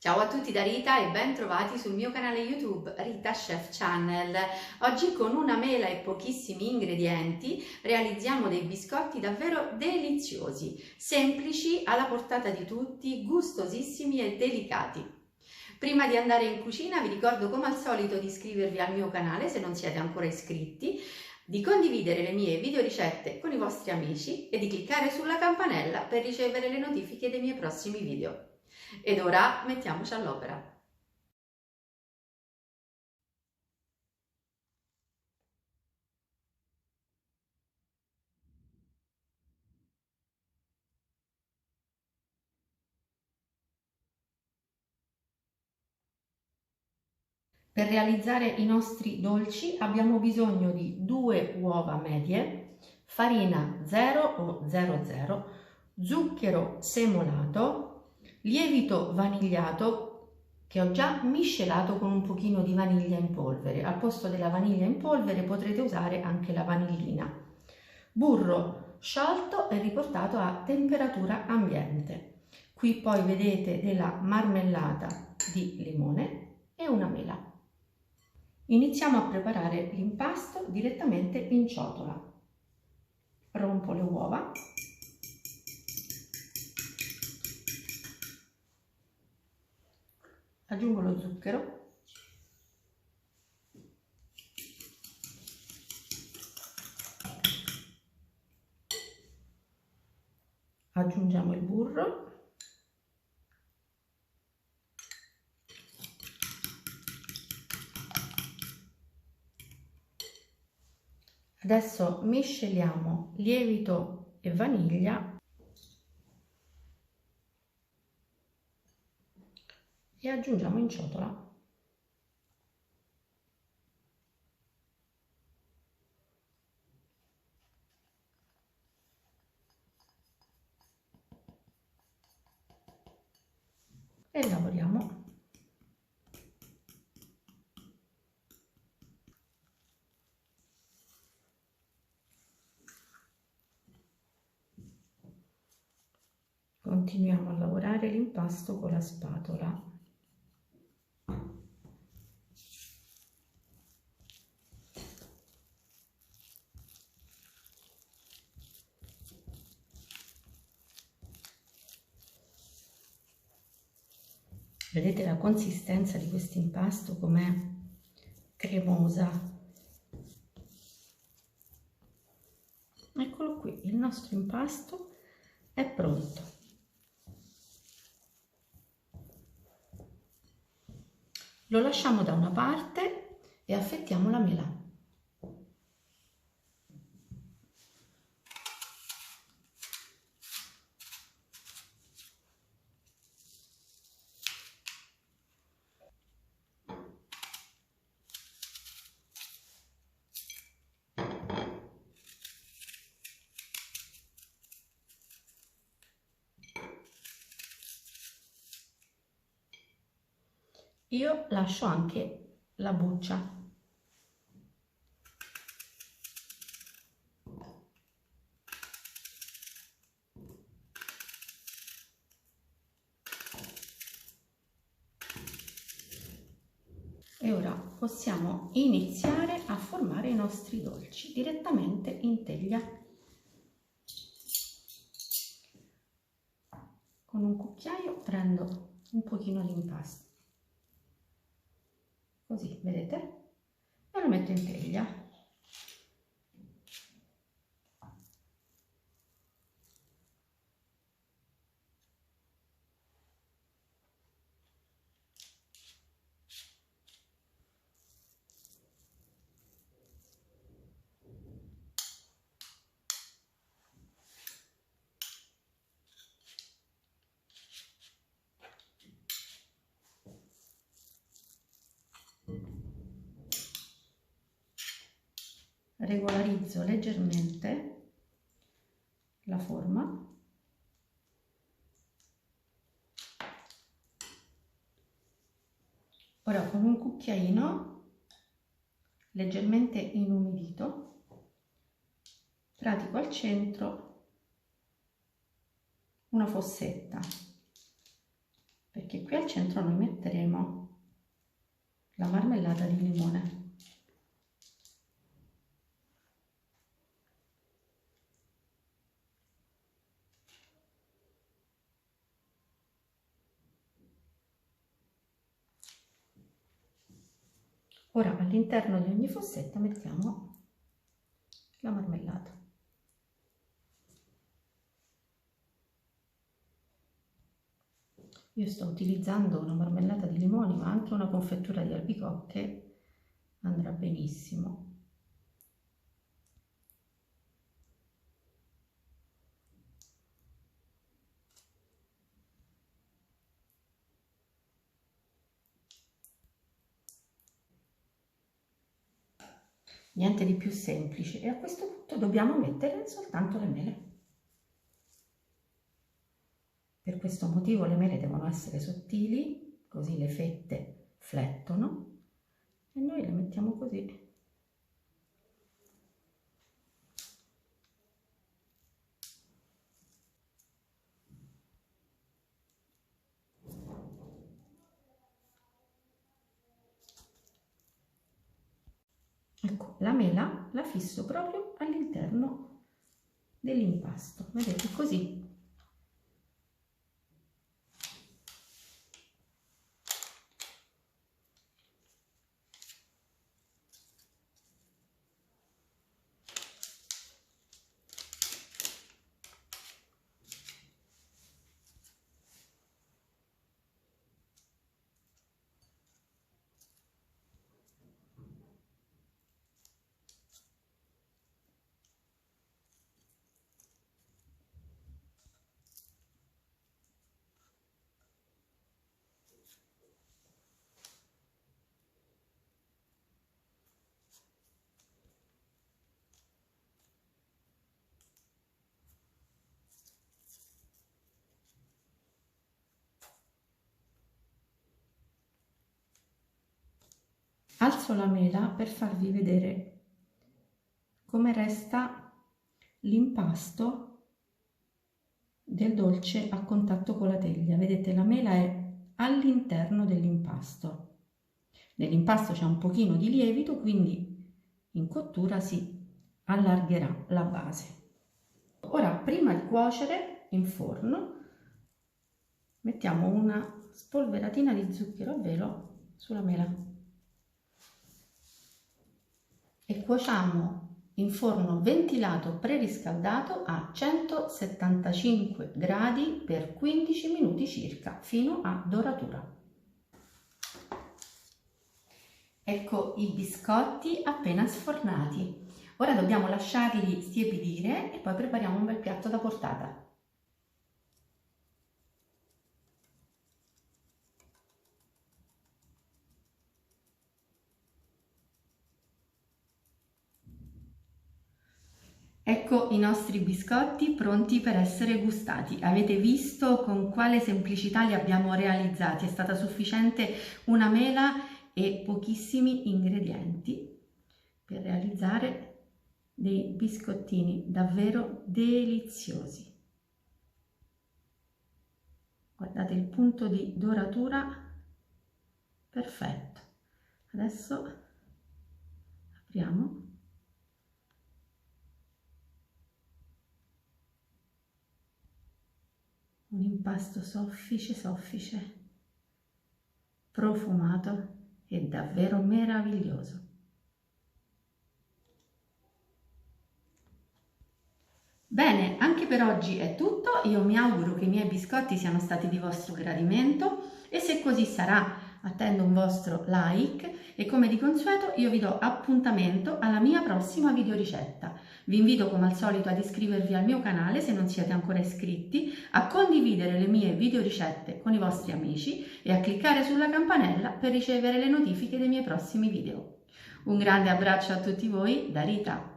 Ciao a tutti da Rita e ben trovati sul mio canale YouTube Rita Chef Channel. Oggi con una mela e pochissimi ingredienti realizziamo dei biscotti davvero deliziosi, semplici, alla portata di tutti, gustosissimi e delicati. Prima di andare in cucina vi ricordo come al solito di iscrivervi al mio canale se non siete ancora iscritti, di condividere le mie video ricette con i vostri amici e di cliccare sulla campanella per ricevere le notifiche dei miei prossimi video. Ed ora mettiamoci all'opera. Per realizzare i nostri dolci abbiamo bisogno di 2 uova medie, farina 0 o 00, zucchero semolato, lievito vanigliato che ho già miscelato con un pochino di vaniglia in polvere. Al posto della vaniglia in polvere potrete usare anche la vanillina. Burro sciolto e riportato a temperatura ambiente. Qui poi vedete della marmellata di limone e una mela. Iniziamo a preparare l'impasto direttamente in ciotola. Rompo le uova. Aggiungo lo zucchero. Aggiungiamo il burro. Adesso misceliamo lievito e vaniglia e aggiungiamo in ciotola. E lavoriamo. Continuiamo a lavorare l'impasto con la spatola. Vedete la consistenza di questo impasto com'è cremosa? Eccolo qui, il nostro impasto è pronto. Lo lasciamo da una parte e affettiamo la mela. Io lascio anche la buccia. E ora possiamo iniziare a formare i nostri dolci direttamente in teglia. Con un cucchiaio prendo un pochino di impasto. Così, vedete? E lo metto in teglia. Regolarizzo leggermente la forma. Ora con un cucchiaino leggermente inumidito pratico al centro una fossetta perché qui al centro noi metteremo la marmellata di limone. Ora all'interno di ogni fossetta mettiamo la marmellata. Io sto utilizzando una marmellata di limoni, ma anche una confettura di albicocche andrà benissimo. Niente di più semplice, e a questo punto dobbiamo mettere soltanto le mele. Per questo motivo le mele devono essere sottili, così le fette flettono, e noi le mettiamo così. Ecco, la mela la fisso proprio all'interno dell'impasto, vedete, così. Alzo la mela per farvi vedere come resta l'impasto del dolce a contatto con la teglia. Vedete, la mela è all'interno dell'impasto. Nell'impasto c'è un pochino di lievito, quindi in cottura si allargherà la base. Ora, prima di cuocere in forno, mettiamo una spolveratina di zucchero a velo sulla mela e cuociamo in forno ventilato preriscaldato a 175 gradi per 15 minuti circa, fino a doratura. Ecco i biscotti appena sfornati. Ora dobbiamo lasciarli stiepidire e poi prepariamo un bel piatto da portata. Ecco i nostri biscotti pronti per essere gustati. Avete visto con quale semplicità li abbiamo realizzati? È stata sufficiente una mela e pochissimi ingredienti per realizzare dei biscottini davvero deliziosi. Guardate il punto di doratura perfetto. Adesso apriamo. Un impasto soffice, profumato e davvero meraviglioso. Bene, anche per oggi è tutto. Io mi auguro che i miei biscotti siano stati di vostro gradimento e se così sarà attendo un vostro like e come di consueto io vi do appuntamento alla mia prossima videoricetta. Vi invito come al solito ad iscrivervi al mio canale se non siete ancora iscritti, a condividere le mie videoricette con i vostri amici e a cliccare sulla campanella per ricevere le notifiche dei miei prossimi video. Un grande abbraccio a tutti voi da Rita!